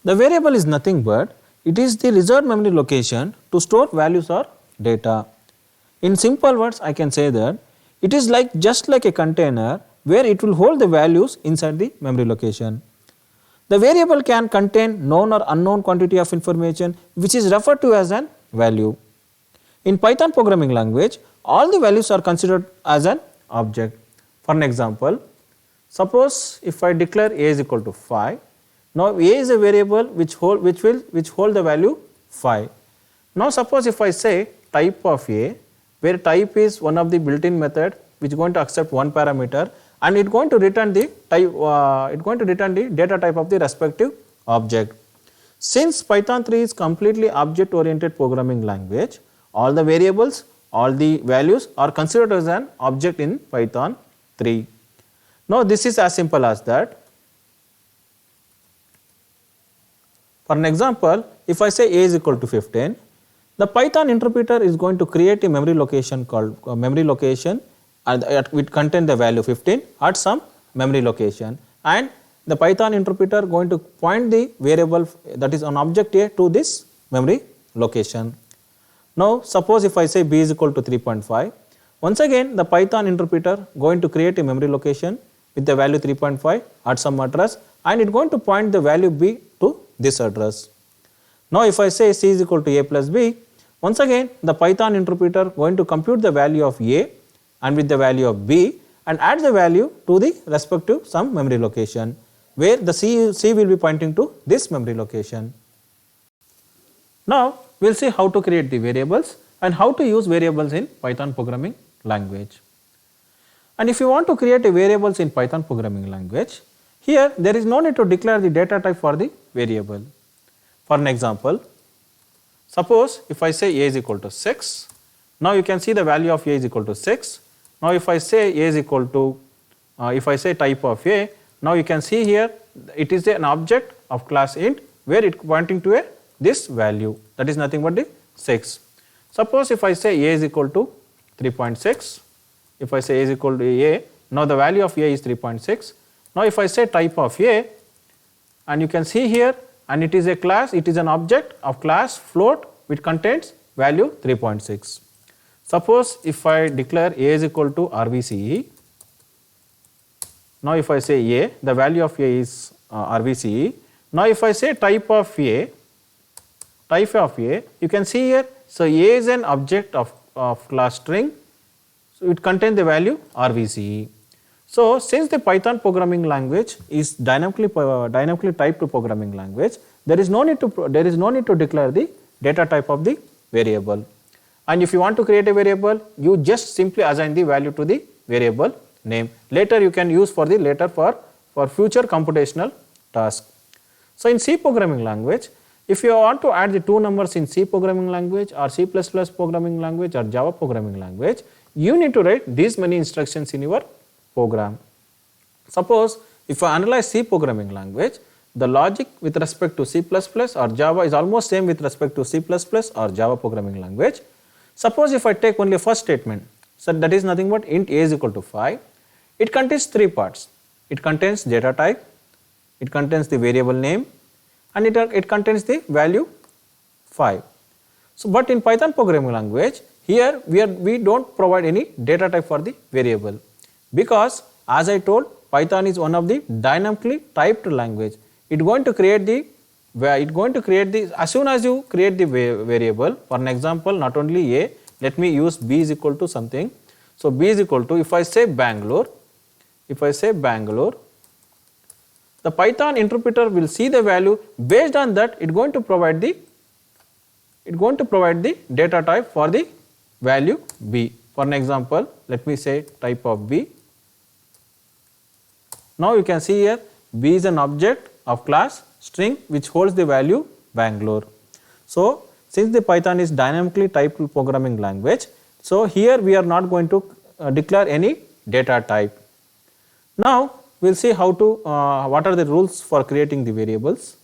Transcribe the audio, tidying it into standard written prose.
The variable is nothing but it is the reserved memory location to store values or data. In simple words, I can say that it is like just like a container where it will hold the values inside the memory location. The variable can contain known or unknown quantity of information which is referred to as an value. In Python programming language, all the values are considered as an object. For an example, suppose if I declare a is equal to 5, now a is a variable which hold the value 5. Now suppose if I say type of a, where type is one of the built-in method which is going to accept one parameter and it going to return the type, data type of the respective object. Since Python 3 is completely object oriented programming language, all the variables, all the values are considered as an object in Python 3. Now this is as simple as that. For an example, if I say a is equal to 15, the Python interpreter is going to create a memory location called memory location and it contain the value 15 at some memory location, and the Python interpreter going to point the variable that is an object a to this memory location. Now suppose if I say b is equal to 3.5, once again the Python interpreter going to create a memory location with the value 3.5 at some address and it going to point the value b to this address. Now if I say c is equal to a plus b, once again the Python interpreter going to compute the value of a and with the value of b and add the value to the respective some memory location where the c will be pointing to this memory location. Now we will see how to create the variables and how to use variables in Python programming language. And if you want to create a variables in Python programming language, here there is no need to declare the data type for the variable. For an example, suppose if I say a is equal to 6, now you can see the value of a is equal to 6. Now if I say a is equal to, if I say type of a, now you can see here it is an object of class int where it pointing to a this value, that is nothing but the 6. Suppose if I say a is equal to 3.6, if I say a is equal to a, now the value of a is 3.6. Now if I say type of a, and you can see here, and it is a class, it is an object of class float which contains value 3.6. Suppose if I declare a is equal to RVCE, now if I say a, the value of a is RVCE. Now if I say type of a, you can see here, so a is an object of class string, so it contains the value RVCE. So since the Python programming language is dynamically typed to programming language, there is no need to declare the data type of the variable. And if you want to create a variable, you just simply assign the value to the variable name. Later you can use for future computational task. So in C programming language, if you want to add the two numbers in C programming language or C++ programming language or Java programming language, you need to write these many instructions in your program. Suppose if I analyze C programming language, the logic with respect to C++ or Java is almost same with respect to C++ or Java programming language. Suppose if I take only first statement, so that is nothing but int a is equal to 5, it contains three parts. It contains data type, it contains the variable name, and it contains the value 5. So but in Python programming language, here we don't provide any data type for the variable, because as I told, Python is one of the dynamically typed language. It's going to create as soon as you create the variable. For an example, not only a, let me use b is equal to something. So b is equal to, if I say Bangalore, the Python interpreter will see the value. Based on that, it's going to provide the data type for the value b. For an example, let me say type of b. Now you can see here b is an object of class string which holds the value Bangalore. So since the Python is dynamically typed programming language, so here we are not going to declare any data type. Now we will see how to what are the rules for creating the variables.